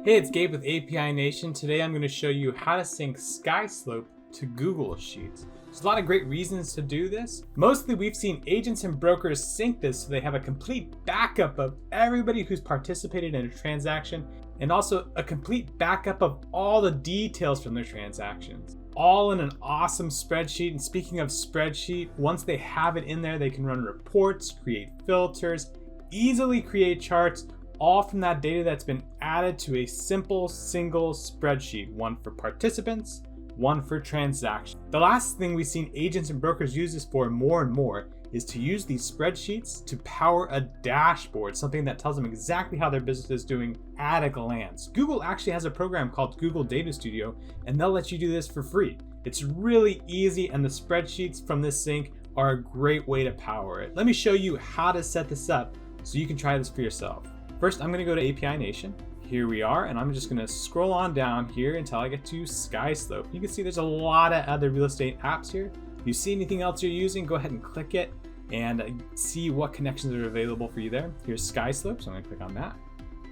Hey, it's Gabe with API Nation. Today I'm going to show you how to sync SkySlope to Google Sheets. There's a lot of great reasons to do this. Mostly we've seen agents and brokers sync this so they have a complete backup of everybody who's participated in a transaction and also a complete backup of all the details from their transactions. All in an awesome spreadsheet. And speaking of spreadsheet, once they have it in there, they can run reports, create filters, easily create charts, all from that data that's been added to a simple single spreadsheet, one for participants, one for transactions. The last thing we've seen agents and brokers use this for more and more is to use these spreadsheets to power a dashboard, something that tells them exactly how their business is doing at a glance. Google actually has a program called Google Data Studio, and they'll let you do this for free. It's really easy, and the spreadsheets from this sync are a great way to power it. Let me show you how to set this up so you can try this for yourself. First, I'm gonna go to API Nation. Here we are, and I'm just gonna scroll on down here until I get to SkySlope. You can see there's a lot of other real estate apps here. If you see anything else you're using, go ahead and click it and see what connections are available for you there. Here's SkySlope, so I'm gonna click on that.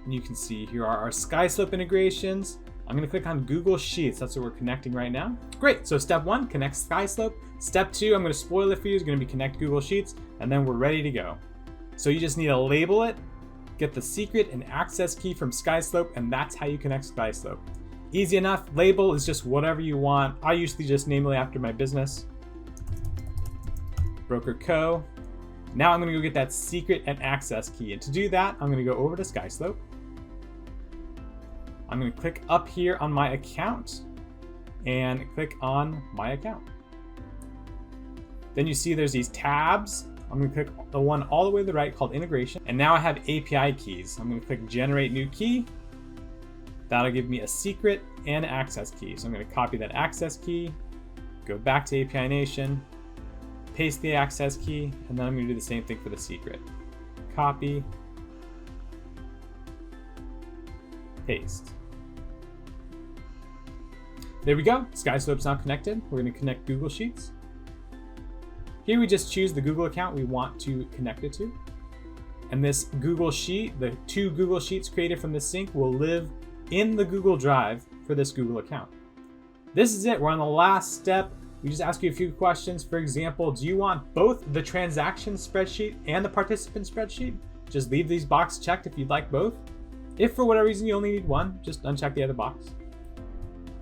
And you can see here are our SkySlope integrations. I'm gonna click on Google Sheets. That's what we're connecting right now. Great, so step one, connect SkySlope. Step two, I'm gonna spoil it for you, is gonna be connect Google Sheets, and then we're ready to go. So you just need to label it, get the secret and access key from SkySlope, and that's how you connect SkySlope. Easy enough. Label is just whatever you want. I usually just name it after my business. Broker Co. Now I'm gonna go get that secret and access key. And to do that, I'm gonna go over to SkySlope. I'm gonna click up here on my account and click on my account. Then you see there's these tabs. I'm gonna click the one all the way to the right called integration. And now I have API keys. I'm gonna click generate new key. That'll give me a secret and access key. So I'm gonna copy that access key, go back to API Nation, paste the access key, and then I'm gonna do the same thing for the secret. Copy, paste. There we go, SkySlope's now connected. We're gonna connect Google Sheets. Here we just choose the Google account we want to connect it to. And this Google Sheet, the two Google Sheets created from this sync, will live in the Google Drive for this Google account. This is it, we're on the last step. We just ask you a few questions. For example, do you want both the transaction spreadsheet and the participant spreadsheet? Just leave these boxes checked if you'd like both. If for whatever reason you only need one, just uncheck the other box.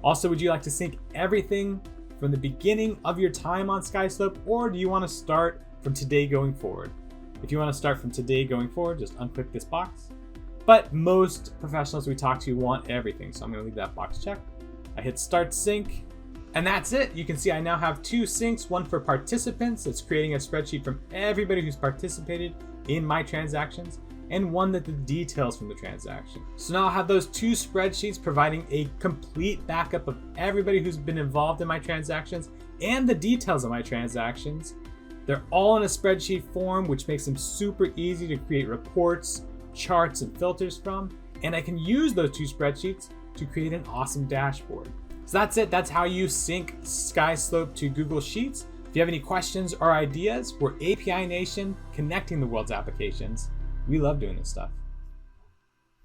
Also, would you like to sync everything from the beginning of your time on SkySlope, or do you want to start from today going forward? If you want to start from today going forward, just unclick this box. But most professionals we talk to want everything, so I'm going to leave that box checked. I hit start sync, and that's it. You can see I now have two syncs, one for participants, that's creating a spreadsheet from everybody who's participated in my transactions, and one that the details from the transaction. So now I'll have those two spreadsheets providing a complete backup of everybody who's been involved in my transactions and the details of my transactions. They're all in a spreadsheet form, which makes them super easy to create reports, charts, and filters from. And I can use those two spreadsheets to create an awesome dashboard. So that's it. That's how you sync SkySlope to Google Sheets. If you have any questions or ideas, we're API Nation, connecting the world's applications. We love doing this stuff.